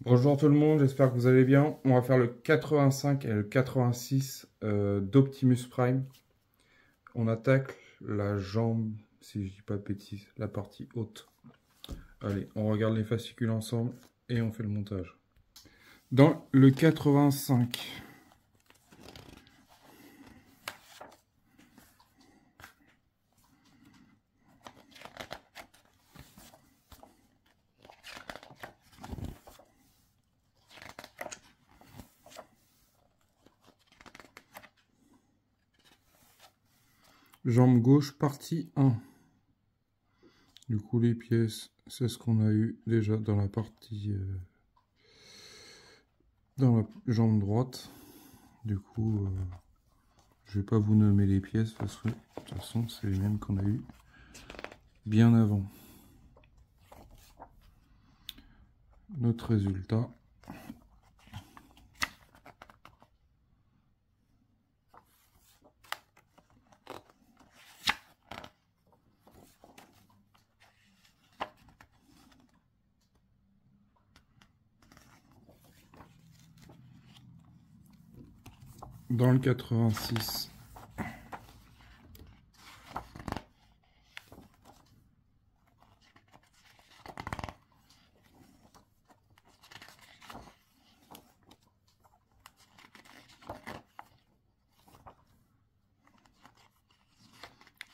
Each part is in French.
Bonjour tout le monde, j'espère que vous allez bien. On va faire le 85 et le 86 d'Optimus Prime. On attaque la jambe, si je dis pas de bêtises, la partie haute. Allez, on regarde les fascicules ensemble et on fait le montage. Dans le 85, jambe gauche, partie 1. Du coup, les pièces, c'est ce qu'on a eu déjà dans la partie... dans la jambe droite. Du coup, je vais pas vous nommer les pièces parce que de toute façon, c'est les mêmes qu'on a eu bien avant. Notre résultat. Dans le 86.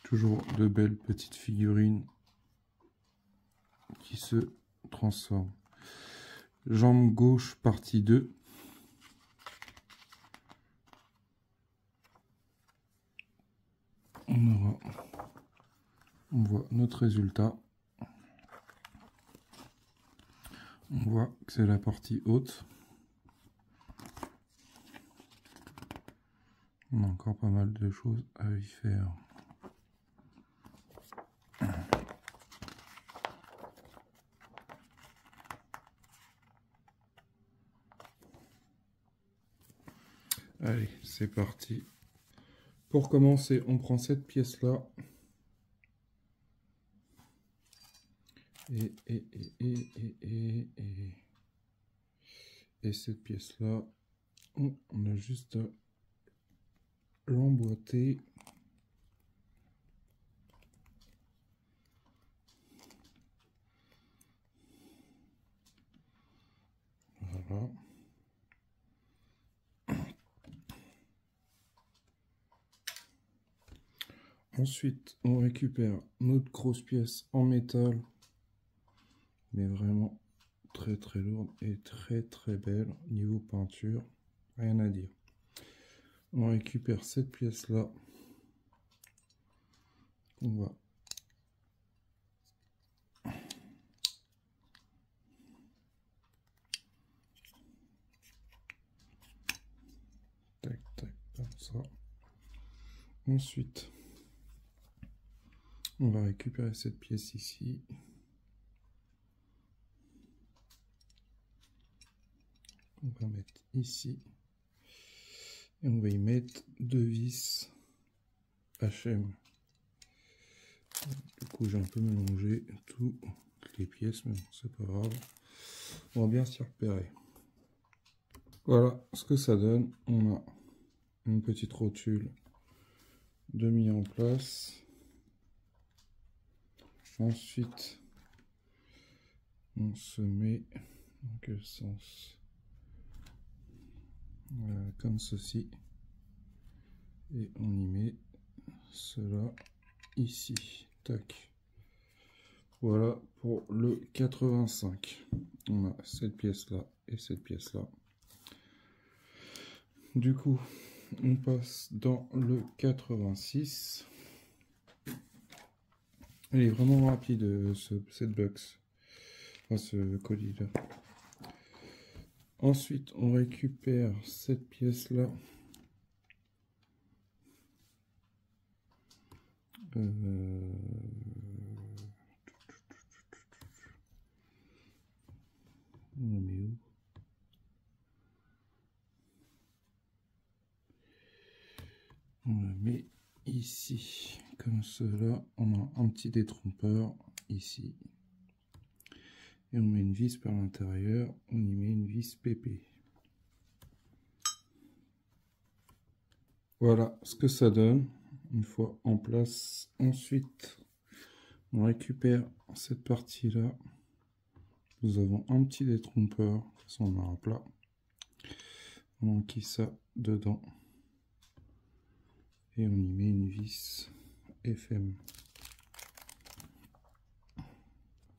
Toujours de belles petites figurines qui se transforment. Jambe gauche, partie 2. On voit notre résultat. On voit que c'est la partie haute. On a encore pas mal de choses à y faire. Allez, c'est parti. Pour commencer, on prend cette pièce-là. Et cette pièce-là, on a juste à l'emboîter. Voilà. Ensuite, on récupère notre grosse pièce en métal, mais vraiment très très lourde et très très belle. Niveau peinture, rien à dire. On récupère cette pièce là. On va tac tac comme ça. Ensuite, on va récupérer cette pièce ici. On va mettre ici. Et on va y mettre deux vis HM. Du coup, j'ai un peu mélangé toutes les pièces, mais bon, c'est pas grave. On va bien s'y repérer. Voilà ce que ça donne. On a une petite rotule de mise en place. Ensuite, on se met dans quel sens? Comme ceci. Et on y met cela ici. Tac. Voilà pour le 85. On a cette pièce là et cette pièce là. Du coup, on passe dans le 86. Elle est vraiment rapide cette box. Enfin, ce colis là. Ensuite, on récupère cette pièce là. On la met où? On la met ici, comme cela. On a un petit détrompeur ici. Et on met une vis par l'intérieur, on y met une vis PP. Voilà ce que ça donne une fois en place. Ensuite, on récupère cette partie-là. Nous avons un petit détrompeur, de toute façon on a un plat. On enquille ça dedans. Et on y met une vis FM.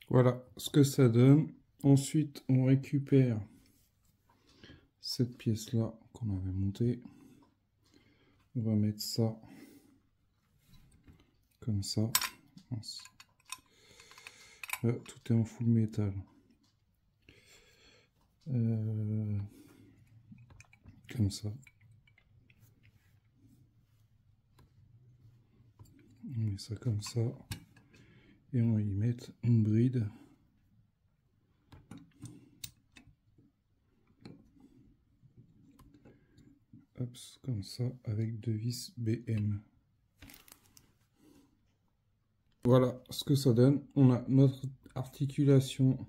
Voilà ce que ça donne. Ensuite, on récupère cette pièce-là qu'on avait montée. On va mettre ça comme ça. Là, tout est en full métal. Comme ça. On met ça comme ça. Et on va y mettre une bride. Hop, comme ça, avec deux vis BM. Voilà ce que ça donne. On a notre articulation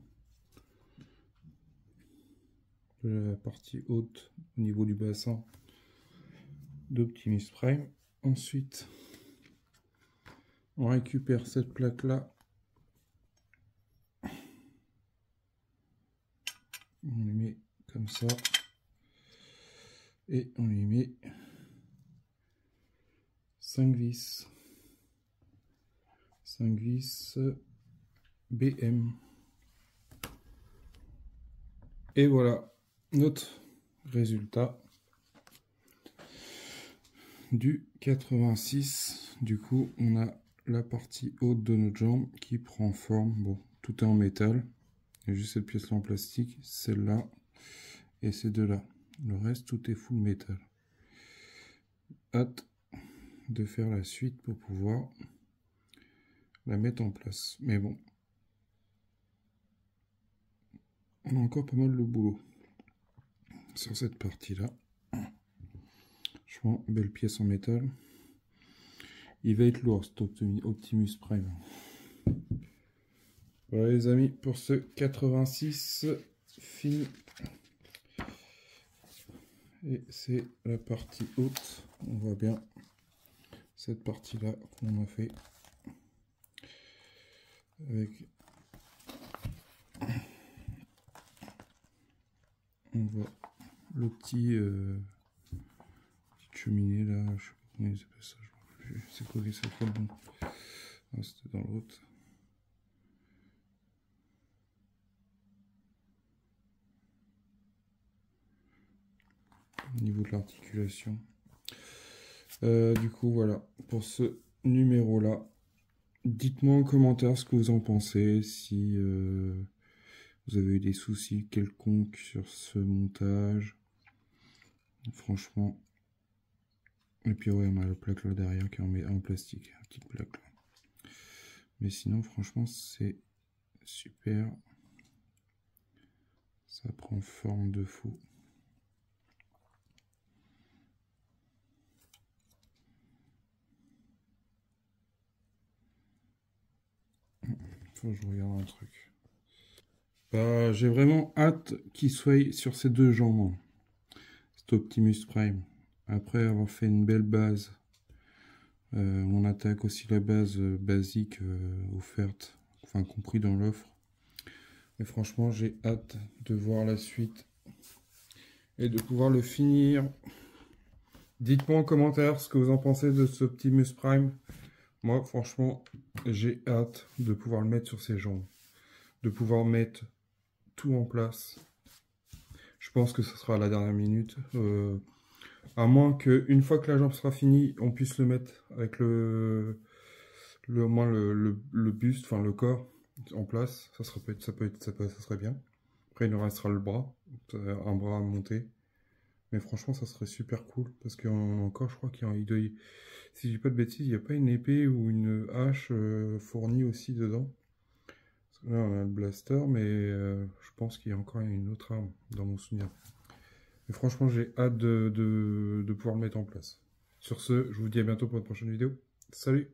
de la partie haute au niveau du bassin d'Optimus Prime. Ensuite, on récupère cette plaque là. On les met comme ça. Et on lui met 5 vis. 5 vis BM. Et voilà notre résultat du 86. Du coup, on a la partie haute de notre jambe qui prend forme. Bon, tout est en métal. Il y a juste cette pièce-là en plastique, celle-là et ces deux-là. Le reste, tout est full métal. Hâte de faire la suite pour pouvoir la mettre en place. Mais bon, on a encore pas mal de boulot sur cette partie-là. Franchement, belle pièce en métal. Il va être lourd cet Optimus Prime. Voilà les amis, pour ce 86 fini. Et c'est la partie haute. On voit bien cette partie-là qu'on a fait avec. On voit le petit petite cheminée là. Je sais pas comment ils appellent ça. C'est quoi le bon? Ah, c'était dans l'autre. Au niveau de l'articulation. Du coup, voilà, pour ce numéro-là. Dites-moi en commentaire ce que vous en pensez, si vous avez eu des soucis quelconques sur ce montage. Franchement. Et puis ouais, on a la plaque là derrière qui est en plastique, une petite plaque là. Mais sinon, franchement, c'est super. Ça prend forme de fou. Faut que je regarde un truc. Bah, j'ai vraiment hâte qu'il soit sur ces deux jambes. Cet Optimus Prime. Après avoir fait une belle base, on attaque aussi la base basique offerte, enfin compris dans l'offre. Mais franchement, j'ai hâte de voir la suite et de pouvoir le finir. Dites-moi en commentaire ce que vous en pensez de ce Optimus Prime. Moi, franchement, j'ai hâte de pouvoir le mettre sur ses jambes. De pouvoir mettre tout en place. Je pense que ce sera à la dernière minute. À moins qu'une fois que la jambe sera finie, on puisse le mettre avec au moins le buste, enfin le corps en place. Ça serait bien. Après, il nous restera le bras, un bras à monter. Mais franchement, ça serait super cool. Parce qu'encore, je crois qu'il doit si je dis pas de bêtises, il n'y a pas une épée ou une hache fournie aussi dedans. Parce que là, on a le blaster, mais je pense qu'il y a encore une autre arme dans mon souvenir. Mais franchement, j'ai hâte de pouvoir le mettre en place. Sur ce, je vous dis à bientôt pour une prochaine vidéo. Salut!